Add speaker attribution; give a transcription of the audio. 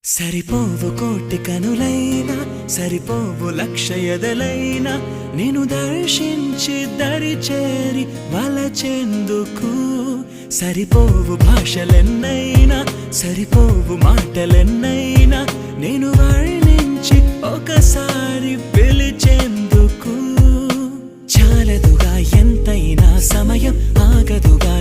Speaker 1: సరిపోవు కోటి కనులైనా సరిపోవు లక్ష ఎదలైనా నేను దర్శించి దరి చేరి వలచెందుకు సరిపోవు భాషలెన్నైనా సరిపోవు మాటలెన్నైనా నేను వర్ణించి ఒకసారి పిలిచేందుకు చాలదుగా ఎంతైనా సమయం ఆగదుగా